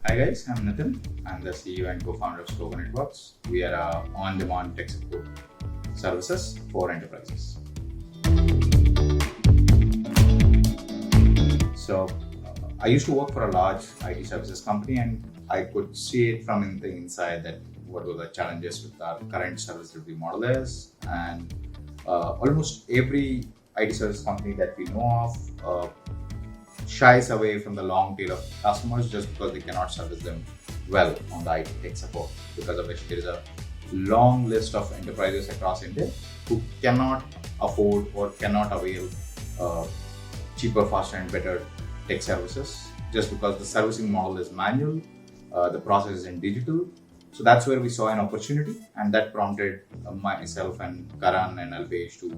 Hi guys, I'm Nitin. I'm the CEO and co-founder of Scogo Networks. We are on-demand tech support services for enterprises. So, I used to work for a large IT services company, and I could see it from the inside that what were the challenges with our current service delivery model is, and almost every IT service company that we know of shies away from the long tail of customers just because they cannot service them well on the IT tech support, because of which there is a long list of enterprises across India who cannot afford or cannot avail cheaper, faster and better tech services just because the servicing model is manual, the process is in digital. So that's where we saw an opportunity, and that prompted myself and Karan and Alpesh to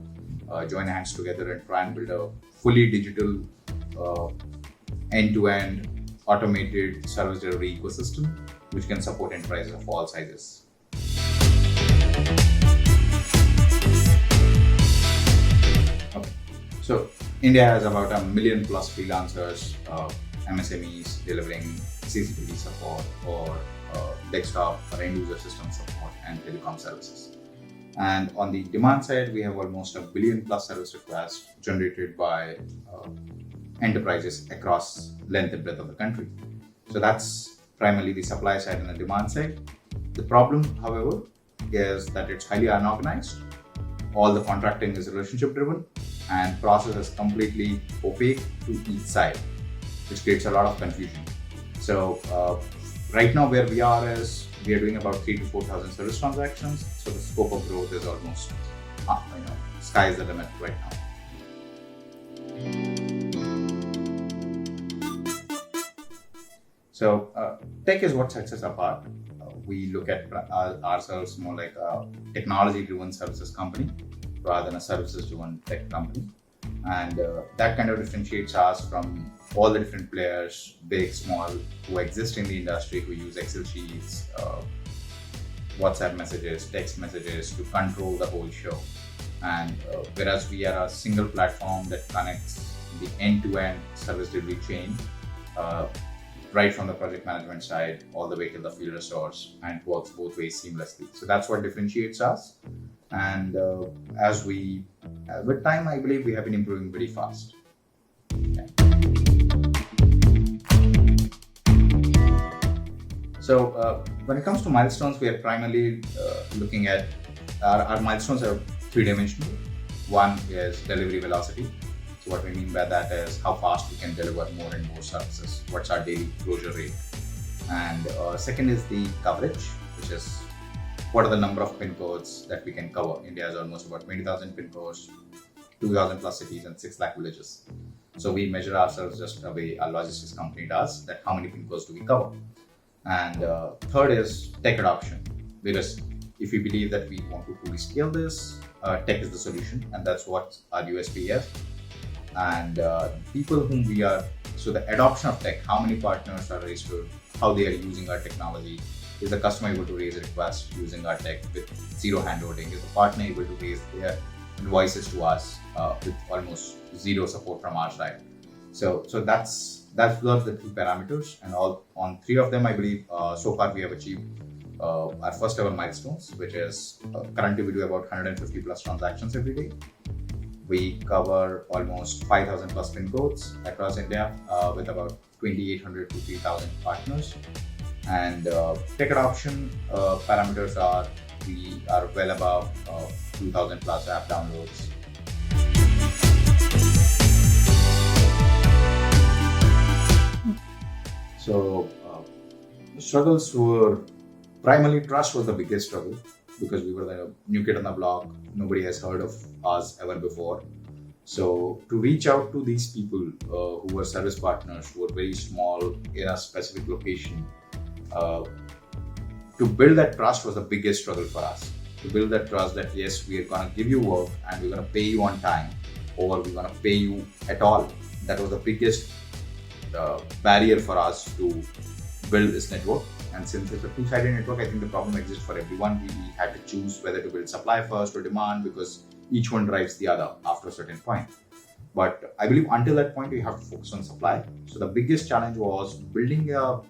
join hands together and try and build a fully digital end-to-end automated service delivery ecosystem which can support enterprises of all sizes. Okay. So India has about 1 million plus freelancers, MSMEs delivering CCTV support or desktop or end user system support and telecom services. And on the demand side, we have almost 1 billion plus service requests generated by enterprises across length and breadth of the country. So that's primarily the supply side and the demand side. The problem, however, is that it's highly unorganized. All the contracting is relationship driven and process is completely opaque to each side, which creates a lot of confusion. So right now where we are is we are doing about 3,000 to 4,000 service transactions. So the scope of growth is almost, sky is the limit right now. So tech is what sets us apart. We look at ourselves more like a technology-driven services company rather than a services-driven tech company. And that kind of differentiates us from all the different players, big, small, who exist in the industry, who use Excel sheets, WhatsApp messages, text messages to control the whole show. And whereas we are a single platform that connects the end-to-end service delivery chain, right from the project management side all the way to the field resource, and works both ways seamlessly. So that's what differentiates us. And with time, I believe we have been improving very fast. Okay. So when it comes to milestones, we are primarily looking at our milestones are three-dimensional. One is delivery velocity. So what we mean by that is how fast we can deliver more and more services. What's our daily closure rate? And second is the coverage, which is what are the number of pin codes that we can cover. India has almost about 20,000 pin codes, 2,000 plus cities and 6 lakh villages. So we measure ourselves just the way a logistics company does, that how many pin codes do we cover. And third is tech adoption. Whereas if we believe that we want to truly scale this, tech is the solution, and that's what our USP is. And people whom we are, so the adoption of tech, how many partners are registered, how they are using our technology. Is the customer able to raise a request using our tech with zero handholding? Is the partner able to raise their invoices to us with almost zero support from our side? So that's the two parameters, and on 3 of them, I believe so far we have achieved our first ever milestones, which is currently we do about 150 plus transactions every day. We cover almost 5,000 plus pin codes across India with about 2,800 to 3,000 partners. And tech adoption parameters are we are well above 2,000 plus app downloads. So the struggles were primarily trust was the biggest struggle, because we were the new kid on the block. Nobody has heard of us ever before. So to reach out to these people who were service partners, who were very small in a specific location, to build that trust was the biggest struggle for us. To build that trust that yes, we are going to give you work and we're going to pay you on time, or we're going to pay you at all. That was the biggest barrier for us to build this network. And since it's a two-sided network, I think the problem exists for everyone. We had to choose whether to build supply first or demand, because each one drives the other after a certain point. But I believe until that point, we have to focus on supply. So the biggest challenge was building a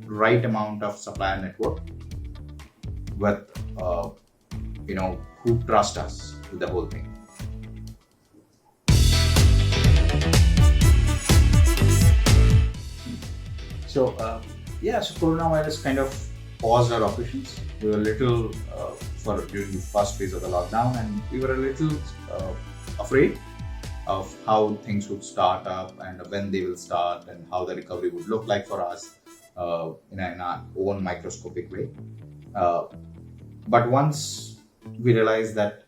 right amount of supplier network with who trust us with the whole thing. So so coronavirus kind of paused our operations. We were a little during the first phase of the lockdown, and we were a little afraid of how things would start up and when they will start and how the recovery would look like for us in our own microscopic way. But once we realized that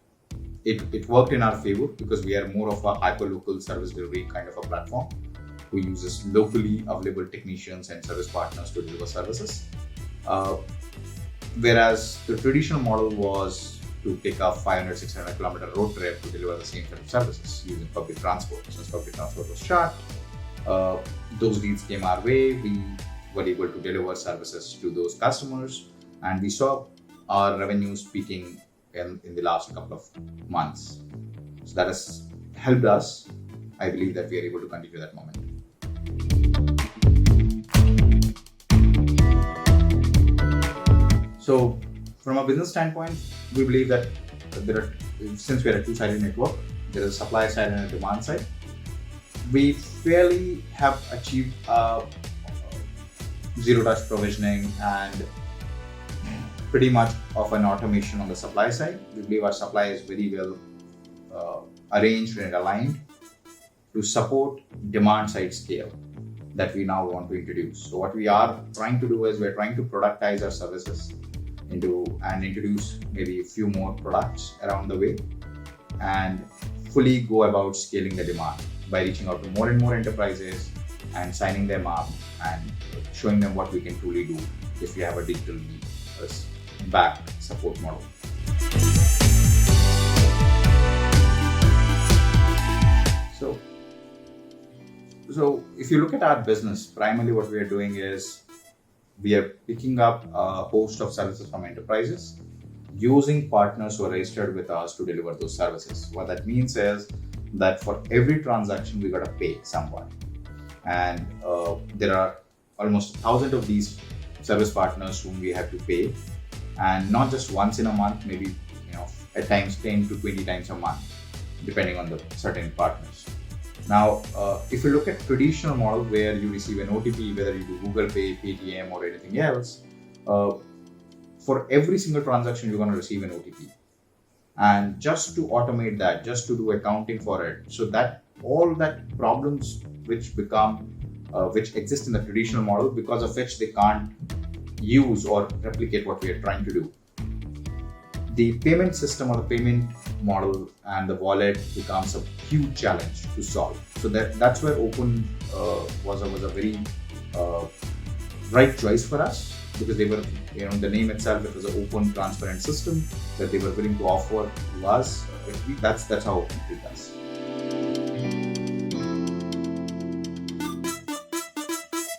it worked in our favor, because we are more of a hyper-local service delivery kind of a platform who uses locally available technicians and service partners to deliver services. Whereas the traditional model was to take a 500-600 kilometer road trip to deliver the same set of services using public transport. Since public transport was shut, those leads came our way. We were able to deliver services to those customers, and we saw our revenues peaking in the last couple of months. So that has helped us. I believe that we are able to continue that momentum. So, from a business standpoint, we believe that since we are a two-sided network, there is a supply side and a demand side. We fairly have achieved zero-touch provisioning and pretty much of an automation on the supply side. We believe our supply is very well arranged and aligned to support demand-side scale that we now want to introduce. So what we are trying to do is we're trying to productize our services and introduce maybe a few more products around the way and fully go about scaling the demand by reaching out to more and more enterprises and signing them up and showing them what we can truly do if we have a digital backed support model. So if you look at our business, primarily what we are doing is we are picking up a host of services from enterprises using partners who are registered with us to deliver those services. What that means is that for every transaction, we got to pay someone. And there are almost 1,000 of these service partners whom we have to pay. And not just once in a month, maybe at times 10 to 20 times a month, depending on the certain partners. Now, if you look at traditional model where you receive an OTP, whether you do Google Pay, Paytm or anything else, for every single transaction, you're going to receive an OTP. And just to automate that, just to do accounting for it, so that all that problems which exist in the traditional model, because of which they can't use or replicate what we are trying to do. The payment system or the payment model and the wallet becomes a huge challenge to solve. So that's where open was a very right choice for us, because they were, the name itself, it was an open, transparent system that they were willing to offer to us. That's how open it does.